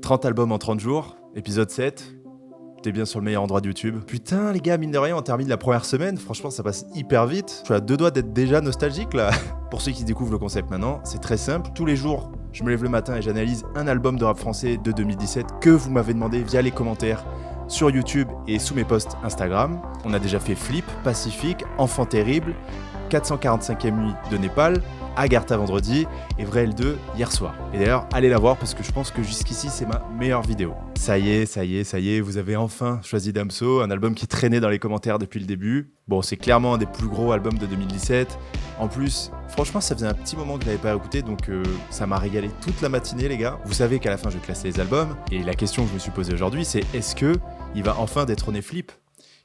30 albums en 30 jours, épisode 7. T'es bien sur le meilleur endroit de YouTube. Putain les gars, mine de rien, on termine la première semaine. Franchement, ça passe hyper vite. Je suis à deux doigts d'être déjà nostalgique là. Pour ceux qui découvrent le concept maintenant, c'est très simple. Tous les jours, je me lève le matin et j'analyse un album de rap français de 2017 que vous m'avez demandé via les commentaires sur YouTube et sous mes posts Instagram. On a déjà fait Flip, Pacifique, Enfant Terrible, 445e nuit de Népal, Agartha vendredi et Vrai L2 hier soir. Et d'ailleurs, allez la voir parce que je pense que jusqu'ici, c'est ma meilleure vidéo. Ça y est, vous avez enfin choisi Damso, un album qui traînait dans les commentaires depuis le début. Bon, c'est clairement un des plus gros albums de 2017. En plus, franchement, ça faisait un petit moment que je l'avais pas écouté, donc ça m'a régalé toute la matinée, les gars. Vous savez qu'à la fin, je vais classer les albums. Et la question que je me suis posée aujourd'hui, c'est est-ce que il va enfin détrôner Flip,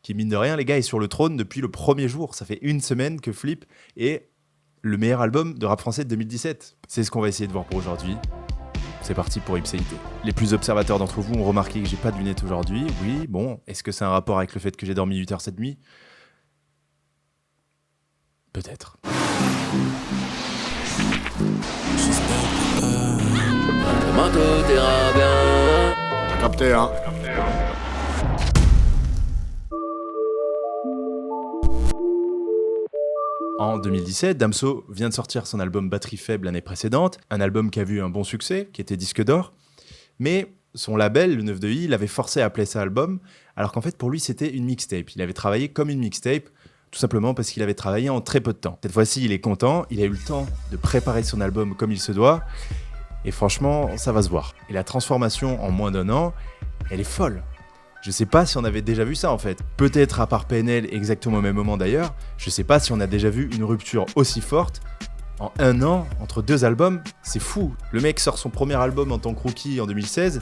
qui mine de rien, les gars, est sur le trône depuis le premier jour. Ça fait une semaine que Flip est le meilleur album de rap français de 2017. C'est ce qu'on va essayer de voir pour aujourd'hui. C'est parti pour Ipséité. Les plus observateurs d'entre vous ont remarqué que j'ai pas de lunettes aujourd'hui. Oui, bon, est-ce que c'est un rapport avec le fait que j'ai dormi 8 heures cette nuit ? Peut-être. Demain tout ira bien. T'as capté, hein? En 2017, Damso vient de sortir son album Batterie Faible l'année précédente, un album qui a vu un bon succès, qui était disque d'or, mais son label, le 9 de I, l'avait forcé à appeler ça album, alors qu'en fait pour lui c'était une mixtape. Il avait travaillé comme une mixtape, tout simplement parce qu'il avait travaillé en très peu de temps. Cette fois-ci il est content, il a eu le temps de préparer son album comme il se doit, et franchement ça va se voir. Et la transformation en moins d'un an, elle est folle. Je sais pas si on avait déjà vu ça en fait. Peut-être à part PNL exactement au même moment d'ailleurs. Je sais pas si on a déjà vu une rupture aussi forte en un an entre deux albums. C'est fou. Le mec sort son premier album en tant que rookie en 2016.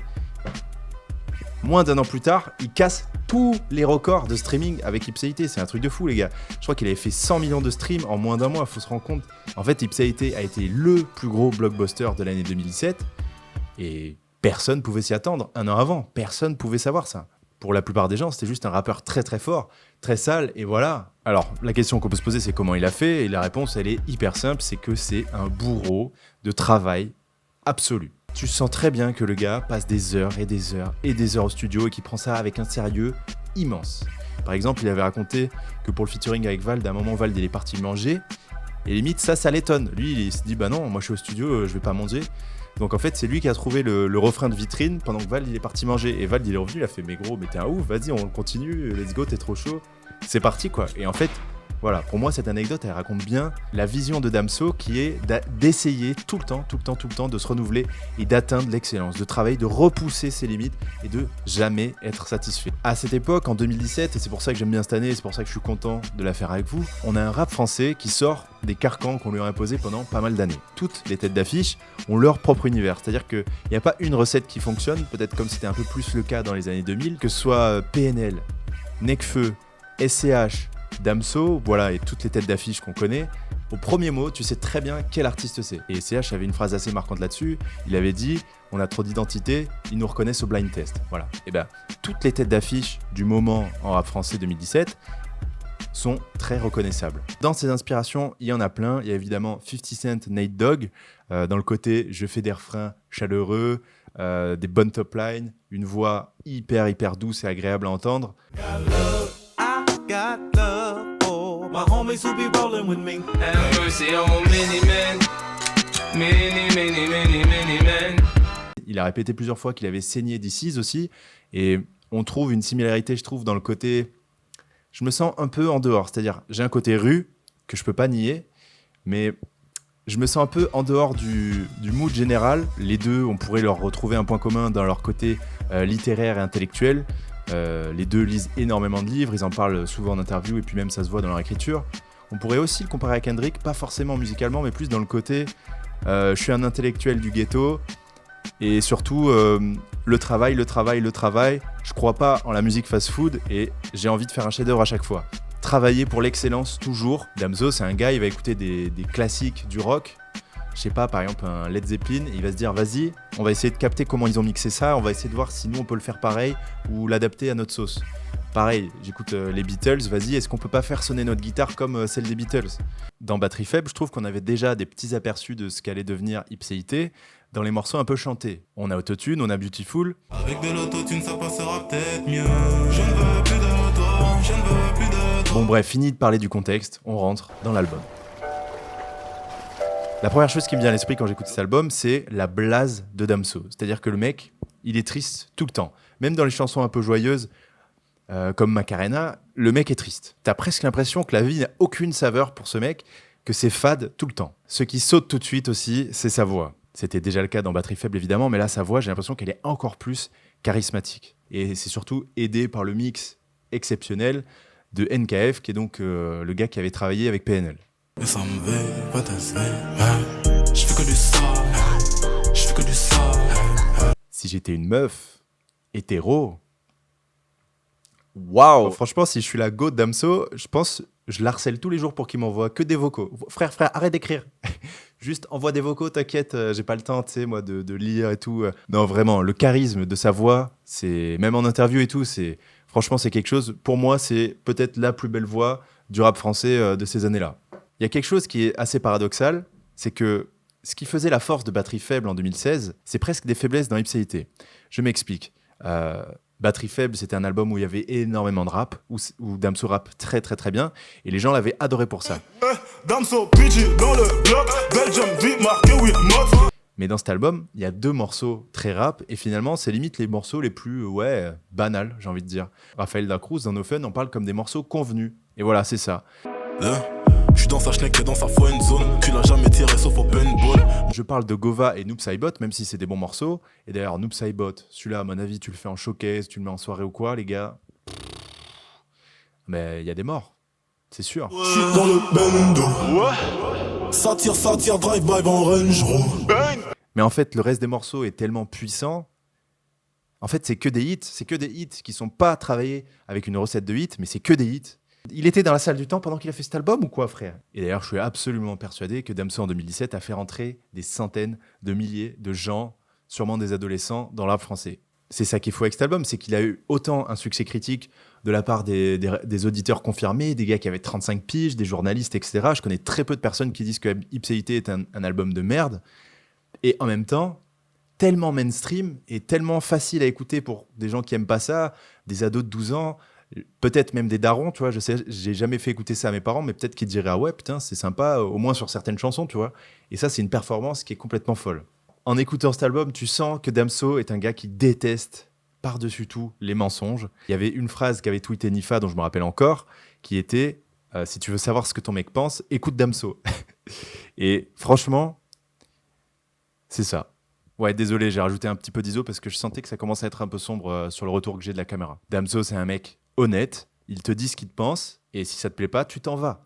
Moins d'un an plus tard, il casse tous les records de streaming avec Ipséité. C'est un truc de fou les gars. Je crois qu'il avait fait 100 millions de streams en moins d'un mois, faut se rendre compte. En fait, Ipséité a été le plus gros blockbuster de l'année 2017 et personne pouvait s'y attendre. Un an avant, personne pouvait savoir ça. Pour la plupart des gens, c'était juste un rappeur très très fort, très sale, et voilà. Alors, la question qu'on peut se poser, c'est comment il a fait, et la réponse, elle est hyper simple, c'est que c'est un bourreau de travail absolu. Tu sens très bien que le gars passe des heures et des heures et des heures au studio et qu'il prend ça avec un sérieux immense. Par exemple, il avait raconté que pour le featuring avec Vald, à un moment, Vald, il est parti manger, et limite, ça l'étonne. Lui, il se dit, bah non, moi je suis au studio, je vais pas manger. Donc en fait, c'est lui qui a trouvé le refrain de vitrine pendant que Vald il est parti manger. Et Vald il est revenu, il a fait mais gros, mais t'es un ouf, vas-y, on continue, let's go, t'es trop chaud. C'est parti quoi. Et en fait, voilà, pour moi cette anecdote elle raconte bien la vision de Damso qui est d'essayer tout le temps de se renouveler et d'atteindre l'excellence, de travailler, de repousser ses limites et de jamais être satisfait. À cette époque, en 2017, et c'est pour ça que j'aime bien cette année, c'est pour ça que je suis content de la faire avec vous, on a un rap français qui sort des carcans qu'on lui a imposés pendant pas mal d'années. Toutes les têtes d'affiche ont leur propre univers, c'est-à-dire qu'il n'y a pas une recette qui fonctionne, peut-être comme c'était un peu plus le cas dans les années 2000, que ce soit PNL, Nekfeu, SCH, Damso, voilà, et toutes les têtes d'affiche qu'on connaît, au premier mot, tu sais très bien quel artiste c'est. Et SCH avait une phrase assez marquante là-dessus, il avait dit « On a trop d'identité, ils nous reconnaissent au blind test ». Voilà, et ben toutes les têtes d'affiche du moment en rap français 2017 sont très reconnaissables. Dans ces inspirations, il y en a plein. Il y a évidemment 50 Cent, Nate Dogg, dans le côté « Je fais des refrains chaleureux », des bonnes top lines, une voix hyper douce et agréable à entendre. Got love for my homies who be rolling with me. Have mercy on many men. Many men. Il a répété plusieurs fois qu'il avait saigné DC's aussi, et on trouve une similarité, je trouve, dans le côté... Je me sens un peu en dehors, c'est-à-dire j'ai un côté rue que je peux pas nier, mais je me sens un peu en dehors du mood général. Les deux, on pourrait leur retrouver un point commun dans leur côté littéraire et intellectuel. Les deux lisent énormément de livres, ils en parlent souvent en interview et puis même ça se voit dans leur écriture. On pourrait aussi le comparer à Kendrick, pas forcément musicalement, mais plus dans le côté je suis un intellectuel du ghetto et surtout le travail. Je crois pas en la musique fast-food et j'ai envie de faire un chef-d'œuvre à chaque fois. Travailler pour l'excellence toujours. Damso, c'est un gars, il va écouter des classiques du rock. Je sais pas, par exemple un Led Zeppelin, il va se dire vas-y, on va essayer de capter comment ils ont mixé ça, on va essayer de voir si nous on peut le faire pareil ou l'adapter à notre sauce. Pareil, j'écoute les Beatles, vas-y, est-ce qu'on peut pas faire sonner notre guitare comme celle des Beatles ? Dans Batterie Faible, je trouve qu'on avait déjà des petits aperçus de ce qu'allait devenir Ipséité, dans les morceaux un peu chantés. On a Autotune, on a Beautiful. Avec de l'autotune, ça passera peut-être mieux. Je ne veux plus de toi, je ne veux plus de toi. Bon bref, fini de parler du contexte, on rentre dans l'album. La première chose qui me vient à l'esprit quand j'écoute cet album, c'est la blase de Damso. C'est-à-dire que le mec, il est triste tout le temps. Même dans les chansons un peu joyeuses, comme Macarena, le mec est triste. T'as presque l'impression que la vie n'a aucune saveur pour ce mec, que c'est fade tout le temps. Ce qui saute tout de suite aussi, c'est sa voix. C'était déjà le cas dans Batterie Faible, évidemment, mais là, sa voix, j'ai l'impression qu'elle est encore plus charismatique. Et c'est surtout aidé par le mix exceptionnel de NKF, qui est donc le gars qui avait travaillé avec PNL. Mais ça me veut, pas ta semaine. Je fais que du sale, je fais que du sale. Si j'étais une meuf, hétéro, waouh! Franchement, si je suis la go de Damso, je pense, je l'harcèle tous les jours pour qu'il m'envoie que des vocaux. Frère, arrête d'écrire. Juste envoie des vocaux, t'inquiète, j'ai pas le temps, tu sais, moi, de lire et tout. Non, vraiment, le charisme de sa voix, c'est même en interview et tout, franchement, c'est quelque chose. Pour moi, c'est peut-être la plus belle voix du rap français de ces années-là. Il y a quelque chose qui est assez paradoxal, c'est que ce qui faisait la force de Batterie Faible en 2016, c'est presque des faiblesses dans Ipséité. Je m'explique. Batterie Faible, c'était un album où il y avait énormément de rap, où Damso rappe très très très bien, et les gens l'avaient adoré pour ça. Damso, pitchy dans le bloc, Belgium, vie marqué with mods. Mais dans cet album, il y a 2 morceaux très rap, et finalement, c'est limite les morceaux les plus, banals, j'ai envie de dire. Raphaël Dacruz, dans No Fun, en parle comme des morceaux convenus. Et voilà, c'est ça. Je suis dans sa schneck et dans sa friend zone. Tu l'as jamais tiré sauf au paintball. Je parle de Gova et Noob Saibot, même si c'est des bons morceaux. Et d'ailleurs, Noob Saibot, celui-là, à mon avis, tu le fais en showcase, tu le mets en soirée ou quoi, les gars. Mais il y a des morts, c'est sûr. Je suis dans le bendo. Ça tire, drive-by en Range Rover. Mais en fait, le reste des morceaux est tellement puissant. En fait, c'est que des hits qui sont pas travaillés avec une recette de hits, mais c'est que des hits. Il était dans la salle du temps pendant qu'il a fait cet album ou quoi, frère? Et d'ailleurs, je suis absolument persuadé que Damso en 2017 a fait rentrer des centaines de milliers de gens, sûrement des adolescents, dans le rap français. C'est ça qu'il faut avec cet album, c'est qu'il a eu autant un succès critique de la part des auditeurs confirmés, des gars qui avaient 35 piges, des journalistes, etc. Je connais très peu de personnes qui disent que Ipséité est un album de merde. Et en même temps, tellement mainstream et tellement facile à écouter pour des gens qui aiment pas ça, des ados de 12 ans, peut-être même des darons, tu vois. Je sais, j'ai jamais fait écouter ça à mes parents, mais peut-être qu'ils diraient « Ah ouais, putain, c'est sympa, au moins sur certaines chansons, tu vois. » Et ça, c'est une performance qui est complètement folle. En écoutant cet album, tu sens que Damso est un gars qui déteste par-dessus tout les mensonges. Il y avait une phrase qu'avait tweeté Nifa, dont je me rappelle encore, qui était si tu veux savoir ce que ton mec pense, écoute Damso. » Et franchement, c'est ça. Ouais, désolé, j'ai rajouté un petit peu d'ISO parce que je sentais que ça commençait à être un peu sombre sur le retour que j'ai de la caméra. Damso, c'est un mec honnête, il te dit ce qu'il te pense, et si ça te plaît pas, tu t'en vas.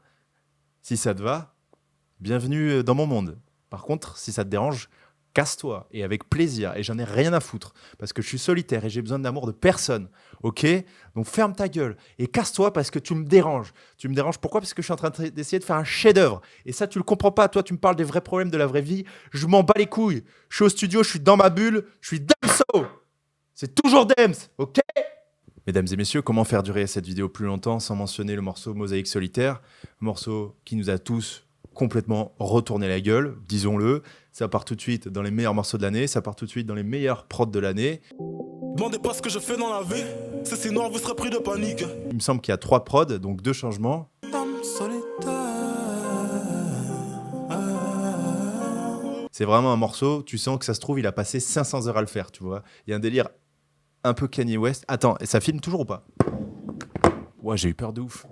Si ça te va, bienvenue dans mon monde. Par contre, si ça te dérange, casse-toi, et avec plaisir, et j'en ai rien à foutre, parce que je suis solitaire et j'ai besoin d'amour de personne, ok? Donc ferme ta gueule, et casse-toi parce que tu me déranges. Tu me déranges pourquoi? Parce que je suis en train d'essayer de faire un chef-d'œuvre, et ça tu le comprends pas, toi tu me parles des vrais problèmes de la vraie vie, je m'en bats les couilles, je suis au studio, je suis dans ma bulle, je suis Damso! C'est toujours Dams, ok? Mesdames et messieurs, comment faire durer cette vidéo plus longtemps sans mentionner le morceau Mosaïque Solitaire, morceau qui nous a tous complètement retourné la gueule, disons-le. Ça part tout de suite dans les meilleurs morceaux de l'année, ça part tout de suite dans les meilleurs prods de l'année. Demandez pas ce que je fais dans la vie, c'est noir, vous serez pris de panique. Il me semble qu'il y a 3 prods, donc 2 changements. C'est vraiment un morceau, tu sens que ça se trouve, il a passé 500 heures à le faire, tu vois. Il y a un délire un peu Kanye West. Attends, ça filme toujours ou pas? Ouais, j'ai eu peur de ouf.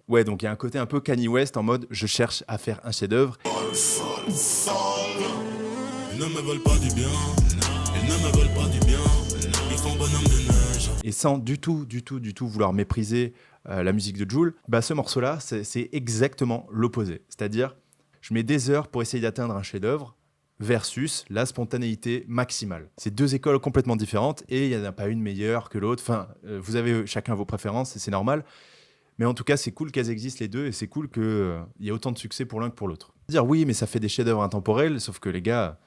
Ouais, donc il y a un côté un peu Kanye West en mode je cherche à faire un chef-d'œuvre. Ils ne me veulent pas du bien, ils ne me veulent pas du bien, ils font bonhomme de neige. Et sans du tout vouloir mépriser la musique de Jul, bah ce morceau-là, c'est exactement l'opposé. C'est-à-dire, je mets des heures pour essayer d'atteindre un chef-d'œuvre versus la spontanéité maximale. C'est 2 écoles complètement différentes et il n'y en a pas une meilleure que l'autre. Enfin, vous avez chacun vos préférences et c'est normal. Mais en tout cas, c'est cool qu'elles existent les deux et c'est cool qu'il y ait autant de succès pour l'un que pour l'autre. Dire oui, mais ça fait des chefs-d'œuvre intemporels, sauf que les gars,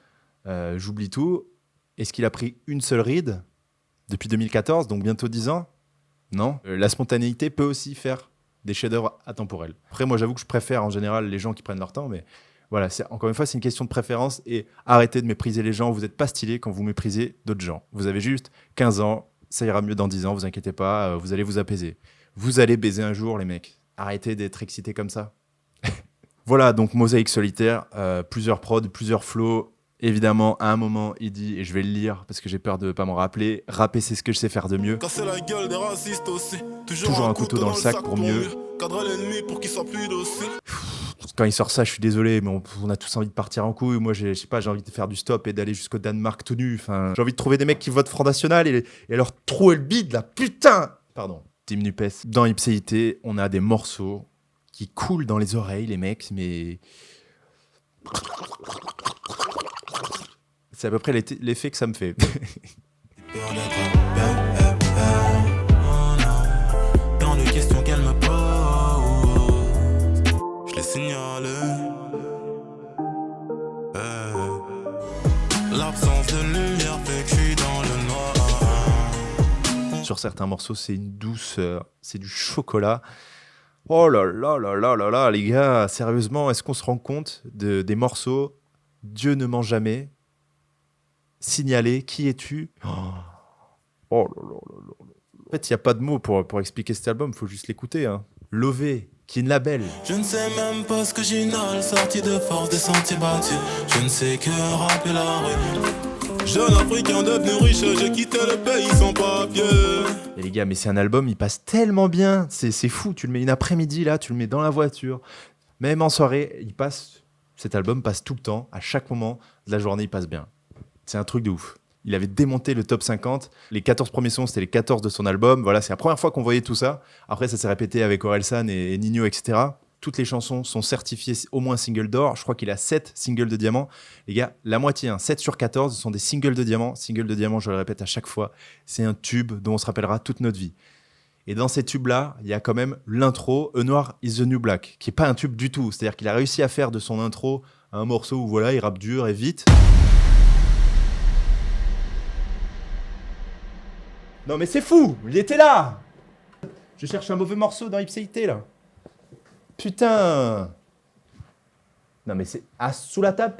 j'oublie tout. Est-ce qu'il a pris une seule ride depuis 2014, donc bientôt 10 ans? Non. La spontanéité peut aussi faire des chefs-d'œuvre atemporels. Après, moi, j'avoue que je préfère en général les gens qui prennent leur temps, mais Voilà, encore une fois, c'est une question de préférence et arrêtez de mépriser les gens. Vous n'êtes pas stylé quand vous méprisez d'autres gens. Vous avez juste 15 ans, ça ira mieux dans 10 ans, vous inquiétez pas, vous allez vous apaiser. Vous allez baiser un jour, les mecs. Arrêtez d'être excités comme ça. Voilà, donc Mosaïque Solitaire, plusieurs prods, plusieurs flows. Évidemment, à un moment, il dit, et je vais le lire parce que j'ai peur de ne pas m'en rappeler, rapper c'est ce que je sais faire de mieux. Casser la gueule des racistes aussi. Toujours un couteau dans le sac pour mieux. Cadrer l'ennemi pour qu'il soit plus docile. Quand il sort ça, je suis désolé, mais on a tous envie de partir en couille. Moi, je sais pas, j'ai envie de faire du stop et d'aller jusqu'au Danemark tout nu. Enfin, j'ai envie de trouver des mecs qui votent Front National et leur trouver le bide, là, putain. Pardon. Team Nupes. Dans Ipséité, on a des morceaux qui coulent dans les oreilles, les mecs, mais c'est à peu près l'effet que ça me fait. Dans les questions qu'elle me pose, je les signale. L'absence de lumière fait que je suis dans le noir. Sur certains morceaux, c'est une douceur, c'est du chocolat. Oh là là là là là là, les gars, sérieusement, est-ce qu'on se rend compte des morceaux Dieu ne ment jamais, Signaler, qui es-tu? Oh là là là là. En fait, il n'y a pas de mots pour expliquer cet album, il faut juste l'écouter. Hein. Lové, Kin Label. Je ne sais même pas ce que j'inhale, sorti de force des sentiers battus. Je ne sais que rapper la rue. Jeune Africain devenu riche, j'ai quitté le pays sans papier. Et les gars, mais c'est un album, il passe tellement bien, c'est fou. Tu le mets une après-midi là, tu le mets dans la voiture, même en soirée, cet album passe tout le temps, à chaque moment de la journée, il passe bien. C'est un truc de ouf. Il avait démonté le top 50. Les 14 premiers sons, c'était les 14 de son album. Voilà, c'est la première fois qu'on voyait tout ça. Après, ça s'est répété avec Orelsan et Nino, etc. Toutes les chansons sont certifiées au moins single d'or. Je crois qu'il a 7 singles de diamant. Les gars, la moitié, 7 sur 14 sont des singles de diamant. Single de diamant, je le répète à chaque fois, c'est un tube dont on se rappellera toute notre vie. Et dans ces tubes-là, il y a quand même l'intro A Noir is the New Black, qui n'est pas un tube du tout. C'est-à-dire qu'il a réussi à faire de son intro un morceau où voilà, il rappe dur et vite. Non mais c'est fou, il était là. Je cherche un mauvais morceau dans Ipséité là. Putain. Non mais c'est sous la table.